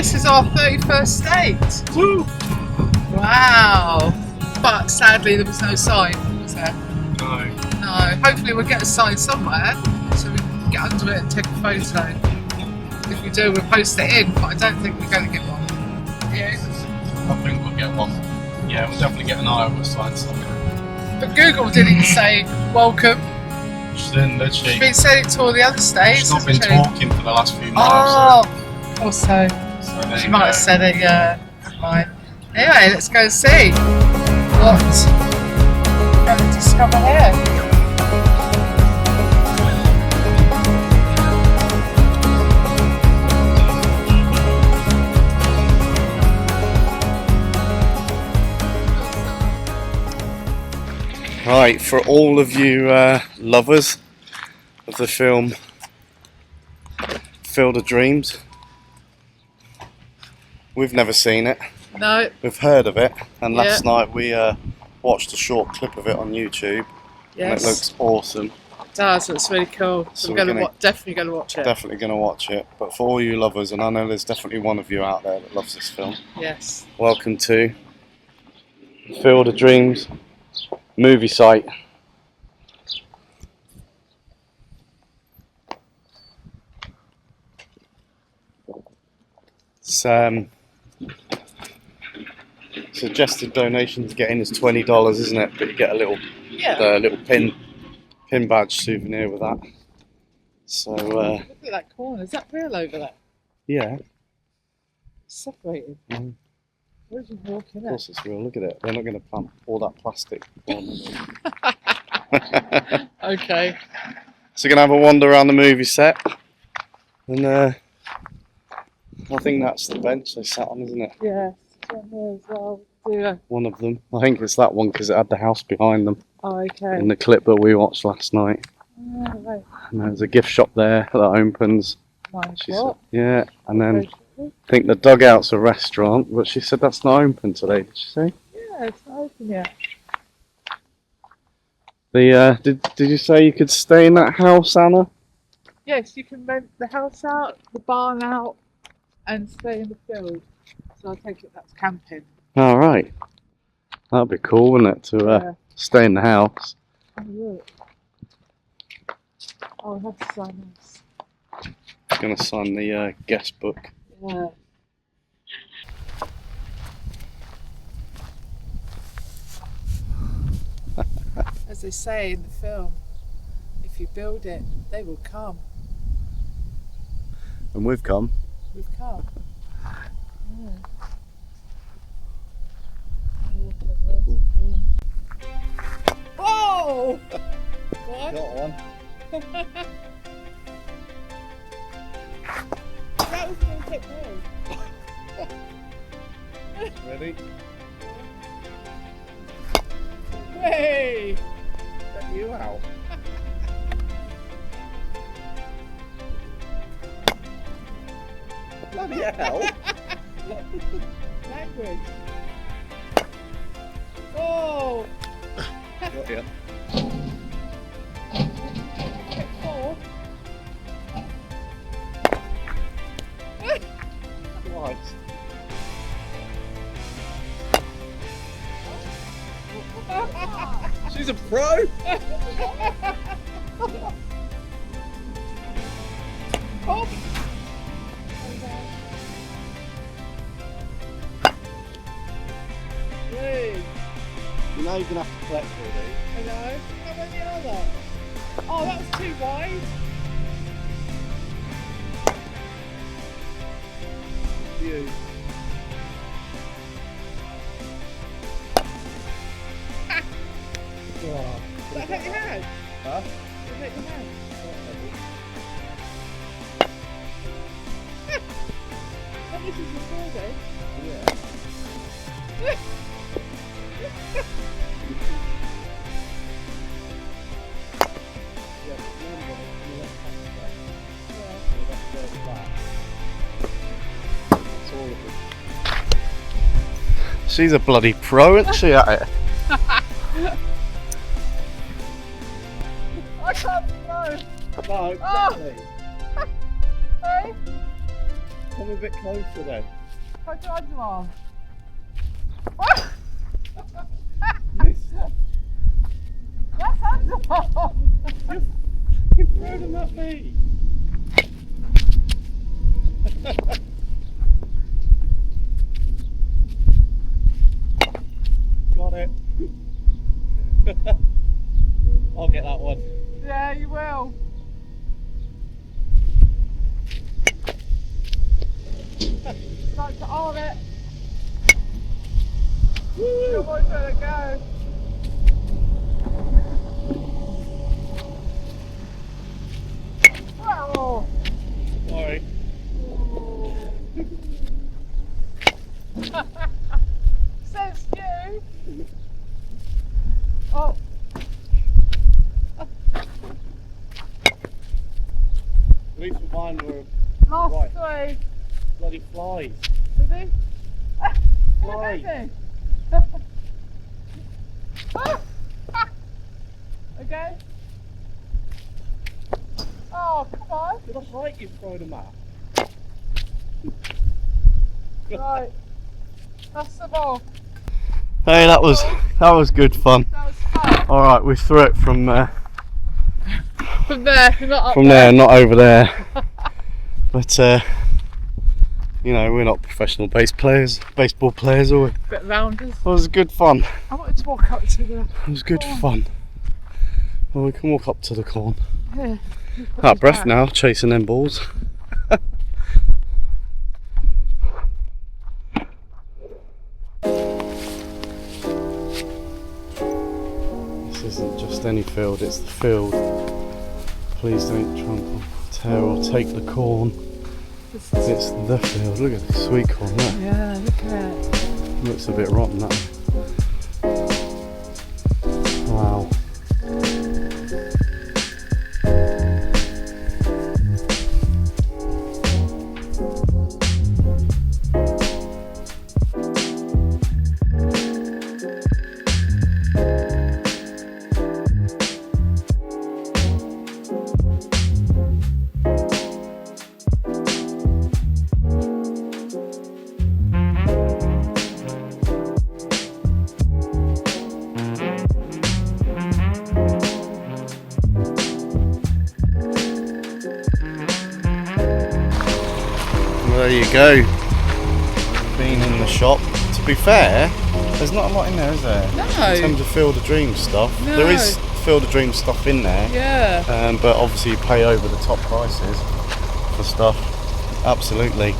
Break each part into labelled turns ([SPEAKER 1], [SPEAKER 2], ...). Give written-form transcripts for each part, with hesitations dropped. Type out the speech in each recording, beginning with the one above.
[SPEAKER 1] this is our 31st date.
[SPEAKER 2] Woo!
[SPEAKER 1] Wow. But sadly there was no sign, was there?
[SPEAKER 2] No.
[SPEAKER 1] No. Hopefully we'll get a sign somewhere so we can get under it and take a photo. If we do, we'll post it in, but I don't think we're going to get one. Yeah.
[SPEAKER 2] I think we'll get one. Yeah, we'll definitely get an Iowa sign somewhere.
[SPEAKER 1] But Google didn't say welcome.
[SPEAKER 2] She didn't, did she?
[SPEAKER 1] She's been saying it to all the other states.
[SPEAKER 2] She's not been
[SPEAKER 1] hasn't she?
[SPEAKER 2] talking for the last few
[SPEAKER 1] Oh,
[SPEAKER 2] months.
[SPEAKER 1] also.
[SPEAKER 2] So there
[SPEAKER 1] She
[SPEAKER 2] you
[SPEAKER 1] might
[SPEAKER 2] go.
[SPEAKER 1] have said it, yeah. Right. Anyway, let's go see what we're going to discover here.
[SPEAKER 2] Right, for all of you lovers of the film Field of Dreams, we've never seen it.
[SPEAKER 1] No.
[SPEAKER 2] We've heard of it, and
[SPEAKER 1] Yeah.
[SPEAKER 2] last night we watched a short clip of it on YouTube, and it
[SPEAKER 1] Yes.
[SPEAKER 2] looks awesome.
[SPEAKER 1] It does. It's really cool. So
[SPEAKER 2] So
[SPEAKER 1] we're
[SPEAKER 2] we're
[SPEAKER 1] going to definitely going to watch it.
[SPEAKER 2] Definitely going to watch it. But for all you lovers, and I know there's definitely one of you out there that loves this film,
[SPEAKER 1] Yes.
[SPEAKER 2] welcome to Field of Dreams movie site. Suggested donation to get in is $20, isn't it? But you get a little little pin badge souvenir with that. So
[SPEAKER 1] Look at that corner. Is that real over there?
[SPEAKER 2] yeah,
[SPEAKER 1] It's separated.
[SPEAKER 2] Mm.
[SPEAKER 1] Where's you walk in
[SPEAKER 2] of
[SPEAKER 1] it?
[SPEAKER 2] course it's real. Look at it. They're not going to pump all that plastic.
[SPEAKER 1] Okay.
[SPEAKER 2] So we're going to have a wander around the movie set, and I think that's the bench they sat on, isn't it?
[SPEAKER 1] Yes. Down here as well. Yeah.
[SPEAKER 2] One of them. I think it's that one because it had the house behind them
[SPEAKER 1] Oh, okay.
[SPEAKER 2] in the clip that we watched last night.
[SPEAKER 1] Oh, right.
[SPEAKER 2] And there's a gift shop there that opens.
[SPEAKER 1] Nice.
[SPEAKER 2] She
[SPEAKER 1] What?
[SPEAKER 2] said, yeah, and then
[SPEAKER 1] Yeah,
[SPEAKER 2] I think the dugout's a restaurant, but she said that's not open today. Did she say?
[SPEAKER 1] it's not open yet.
[SPEAKER 2] The did you say you could stay in that house, Anna?
[SPEAKER 1] Yes, you can rent the house out, the barn out, and stay in the field. So I take it that's camping.
[SPEAKER 2] All right, that'd be cool, wouldn't it, to stay in the house?
[SPEAKER 1] Oh, look. Oh, I have to sign this.
[SPEAKER 2] Gonna sign the guest book.
[SPEAKER 1] Yeah. As they say in the film, if you build it, they will come.
[SPEAKER 2] And we've come.
[SPEAKER 1] We've come. Yeah. Whoa! What?
[SPEAKER 2] Got one.
[SPEAKER 1] That was going to take me.
[SPEAKER 2] Ready?
[SPEAKER 1] Hey!
[SPEAKER 2] Let you out. Bloody hell!
[SPEAKER 1] Language. Oh!
[SPEAKER 2] Got ya.
[SPEAKER 1] Oh.
[SPEAKER 2] Christ. She's a pro!
[SPEAKER 1] Oh. Hey.
[SPEAKER 2] You know you're gonna have to collect all these.
[SPEAKER 1] I know. How many are there? Oh, that was too wide.
[SPEAKER 2] You.
[SPEAKER 1] Does that hit your hand?
[SPEAKER 2] Huh?
[SPEAKER 1] Does it hit your hand? And this is recorded.
[SPEAKER 2] Yeah. She's a bloody pro, isn't she, at it?
[SPEAKER 1] I can't throw.
[SPEAKER 2] No,
[SPEAKER 1] exactly. Hey?
[SPEAKER 2] Come a bit closer then.
[SPEAKER 1] Put your underarm. That's underarm.
[SPEAKER 2] You threw them at me. Got it. I'll get that one.
[SPEAKER 1] Yeah, you will. Like to arm it. Your boy's gonna go. Oh.
[SPEAKER 2] Sorry.
[SPEAKER 1] Says you. Oh.
[SPEAKER 2] At least for mine were
[SPEAKER 1] Last
[SPEAKER 2] right.
[SPEAKER 1] three.
[SPEAKER 2] Bloody flies.
[SPEAKER 1] Did he?
[SPEAKER 2] Flies.
[SPEAKER 1] Again? Oh, come on.
[SPEAKER 2] To the height you've thrown them at.
[SPEAKER 1] Right. That's the ball.
[SPEAKER 2] Hey, that was good fun.
[SPEAKER 1] That was fun.
[SPEAKER 2] All right, we threw it from
[SPEAKER 1] From there, not up
[SPEAKER 2] from there, not over there. But you know, we're not professional baseball players, are we?
[SPEAKER 1] Bit rounders.
[SPEAKER 2] It was good fun.
[SPEAKER 1] I wanted to walk up to the.
[SPEAKER 2] It was good fun. Well, we can walk up to the corn.
[SPEAKER 1] Yeah.
[SPEAKER 2] Out of breath now, chasing them balls. This isn't just any field, it's the field. Please don't trample, tear or take the corn. It's the field. Look at this sweet corn there.
[SPEAKER 1] Yeah, look at it.
[SPEAKER 2] Looks a bit rotten, that. Wow. There you go. Been in the shop. To be fair, there's not a lot in there, is there?
[SPEAKER 1] No.
[SPEAKER 2] In terms of Field of Dreams stuff.
[SPEAKER 1] No.
[SPEAKER 2] There is Field of Dreams stuff in there.
[SPEAKER 1] Yeah.
[SPEAKER 2] But obviously you pay over the top prices for stuff. Absolutely.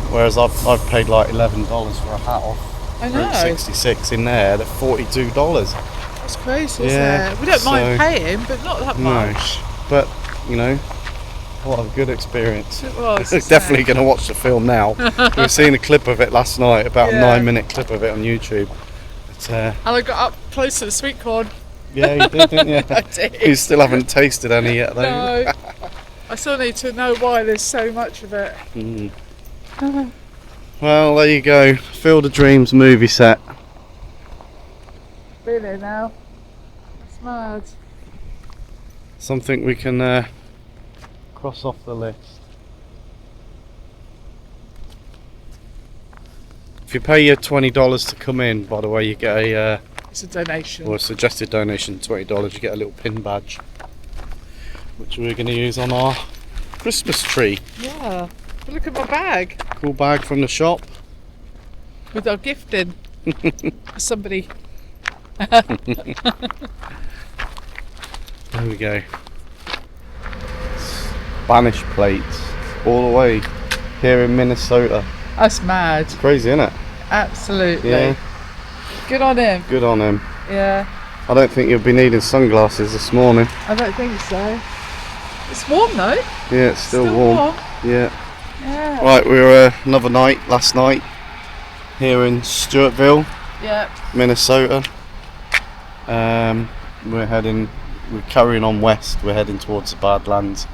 [SPEAKER 2] Whereas I've paid like $11 for a hat off.
[SPEAKER 1] I know.
[SPEAKER 2] Route 66 in there. They're $42.
[SPEAKER 1] That's crazy,
[SPEAKER 2] Yeah,
[SPEAKER 1] isn't it? We don't mind
[SPEAKER 2] so-
[SPEAKER 1] paying, but not that much.
[SPEAKER 2] But you know, what a good experience.
[SPEAKER 1] It was.
[SPEAKER 2] Definitely going to watch the film now. We've seen a clip of it last night, about
[SPEAKER 1] Yeah.
[SPEAKER 2] a 9-minute clip of it on YouTube. But,
[SPEAKER 1] And I got up close to the sweet corn.
[SPEAKER 2] yeah, you did, didn't you?
[SPEAKER 1] I did.
[SPEAKER 2] You still haven't tasted any yet, though.
[SPEAKER 1] No. I still need to know why there's so much of it.
[SPEAKER 2] Mm. Well, there you go. Field of Dreams movie set.
[SPEAKER 1] Really now? It's mad.
[SPEAKER 2] Something we can cross off the list. If you pay your $20 to come in, by the way, you get a
[SPEAKER 1] It's a donation.
[SPEAKER 2] or a suggested donation, $20. You get a little pin badge, which we're going to use on our Christmas tree.
[SPEAKER 1] Yeah. But look at my bag
[SPEAKER 2] Cool bag from the shop.
[SPEAKER 1] with our gifting. For somebody.
[SPEAKER 2] There we go. Spanish plates all the way here in Minnesota.
[SPEAKER 1] That's mad.
[SPEAKER 2] Crazy, isn't it?
[SPEAKER 1] Absolutely.
[SPEAKER 2] Yeah.
[SPEAKER 1] Good on him.
[SPEAKER 2] Good on him.
[SPEAKER 1] Yeah.
[SPEAKER 2] I don't think you'll be needing sunglasses this morning.
[SPEAKER 1] I don't think so. It's warm though.
[SPEAKER 2] Yeah, it's still warm. Yeah.
[SPEAKER 1] Yeah.
[SPEAKER 2] Right, we were another night last night here in Stewartville,
[SPEAKER 1] Yeah.
[SPEAKER 2] Minnesota. We're carrying on west. We're heading towards the Badlands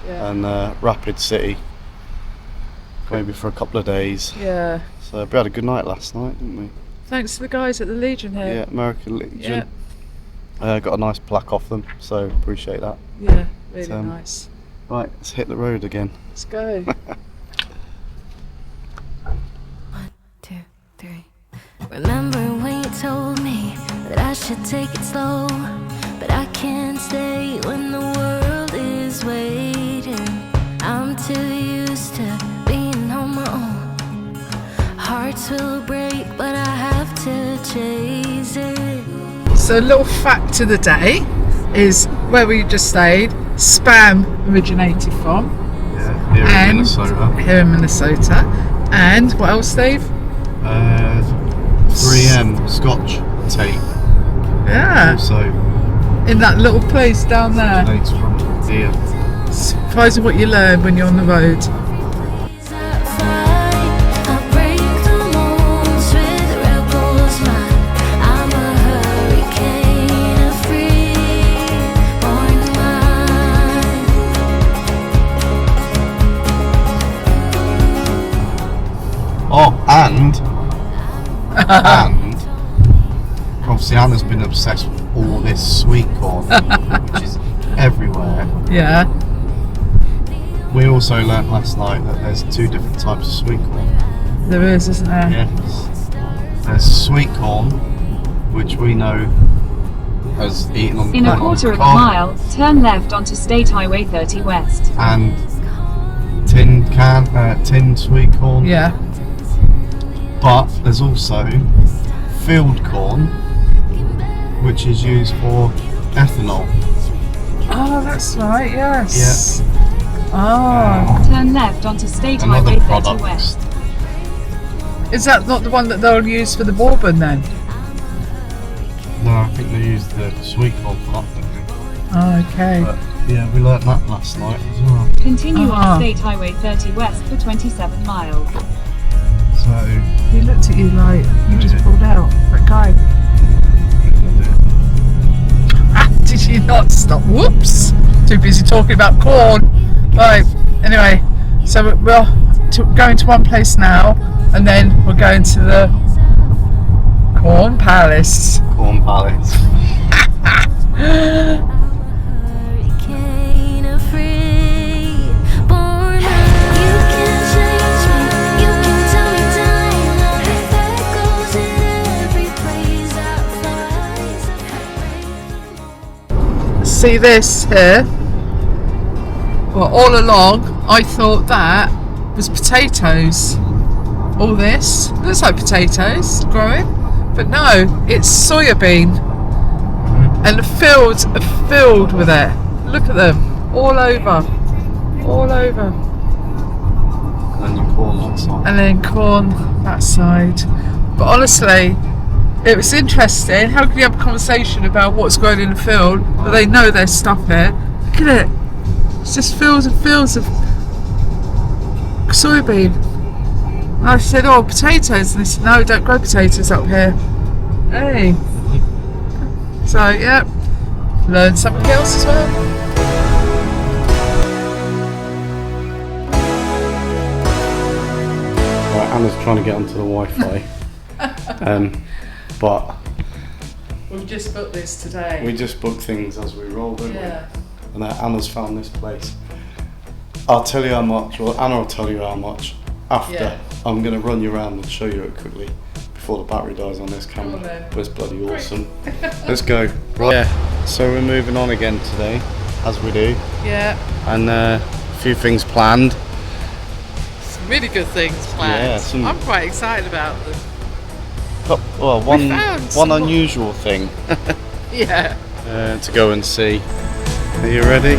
[SPEAKER 1] Yeah.
[SPEAKER 2] and Rapid City, maybe for a couple of days.
[SPEAKER 1] Yeah.
[SPEAKER 2] So we had a good night last night, didn't we?
[SPEAKER 1] Thanks to the guys at the Legion
[SPEAKER 2] Yeah,
[SPEAKER 1] here.
[SPEAKER 2] American Legion. Got a nice plaque off them, so appreciate that.
[SPEAKER 1] Yeah. Really
[SPEAKER 2] Um,
[SPEAKER 1] nice.
[SPEAKER 2] Right, let's hit the road again.
[SPEAKER 1] Let's go.
[SPEAKER 3] 3. Remember when you told me that I should take it slow, but I can't stay when the world is waiting. I'm too used to being on my own. Hearts will break, but I have to chase it.
[SPEAKER 1] So a little fact of the day is where we just stayed, Spam originated from.
[SPEAKER 2] Yeah, here in Minnesota.
[SPEAKER 1] Here in Minnesota. And what else, Steve?
[SPEAKER 2] 3M Scotch tape.
[SPEAKER 1] Yeah.
[SPEAKER 2] Also
[SPEAKER 1] In that little place down there.
[SPEAKER 2] originates from deer.
[SPEAKER 1] Surprising what you learn when you're on the road.
[SPEAKER 2] Oh, and obviously Anna's been obsessed with all this sweet corn, which is everywhere.
[SPEAKER 1] Yeah.
[SPEAKER 2] We also learnt last night that there's 2 different types of sweet corn.
[SPEAKER 1] There is, isn't there?
[SPEAKER 2] Yes. There's sweet corn, which we know as eaten on
[SPEAKER 4] In a quarter of a mile, turn left onto State Highway 30 West.
[SPEAKER 2] And tin sweet corn.
[SPEAKER 1] Yeah.
[SPEAKER 2] But there's also field corn, which is used for ethanol.
[SPEAKER 1] Oh, that's right, yes. Oh.
[SPEAKER 4] Turn left onto State
[SPEAKER 2] And other
[SPEAKER 4] Highway 30
[SPEAKER 2] products.
[SPEAKER 4] West.
[SPEAKER 1] Is that not the one that they'll use for the bourbon then?
[SPEAKER 2] No, I think they use the sweet corn for that, don't they?
[SPEAKER 1] Oh, okay.
[SPEAKER 2] But yeah, we learnt that last night as well.
[SPEAKER 4] Continue on State Highway 30 West for 27 miles.
[SPEAKER 2] So
[SPEAKER 1] He looked at you like you just pulled out. That guy. Did you not stop? Whoops! Too busy talking about corn. Right. Anyway, so we're going to one place now, and then we're going to the Corn Palace.
[SPEAKER 2] Corn Palace.
[SPEAKER 1] See this here? Well, all along I thought that was potatoes. All this looks like potatoes growing, but no, it's soya bean, and the fields are filled with it. Look at them, all over.
[SPEAKER 2] And your corn that side.
[SPEAKER 1] And then corn that side. But honestly, it was interesting. How can you have a conversation about what's growing in the field, but they know there's stuff here? Look at it. It's just fields and fields of soybean. And I said, oh, potatoes. And they said, no, don't grow potatoes up here. Hey. So, yeah, learned something else as well.
[SPEAKER 2] Right, Anna's trying to get onto the Wi-Fi. But
[SPEAKER 1] We've just booked this today.
[SPEAKER 2] we just book things as we roll, don't
[SPEAKER 1] Yeah.
[SPEAKER 2] we? And Anna's found this place. I'll tell you how much, well Anna will tell you how much after.
[SPEAKER 1] Yeah.
[SPEAKER 2] I'm going to run you around and show you it quickly before the battery dies on this camera.
[SPEAKER 1] Go on then.
[SPEAKER 2] But it's bloody awesome. Let's go. Right. Yeah, so we're moving on again today, as we do.
[SPEAKER 1] Yeah.
[SPEAKER 2] And a few things planned.
[SPEAKER 1] Some really good things planned.
[SPEAKER 2] Yeah,
[SPEAKER 1] I'm quite excited about them.
[SPEAKER 2] Well,
[SPEAKER 1] found
[SPEAKER 2] one
[SPEAKER 1] some-
[SPEAKER 2] unusual thing
[SPEAKER 1] Yeah.
[SPEAKER 2] to go and see. Are you ready?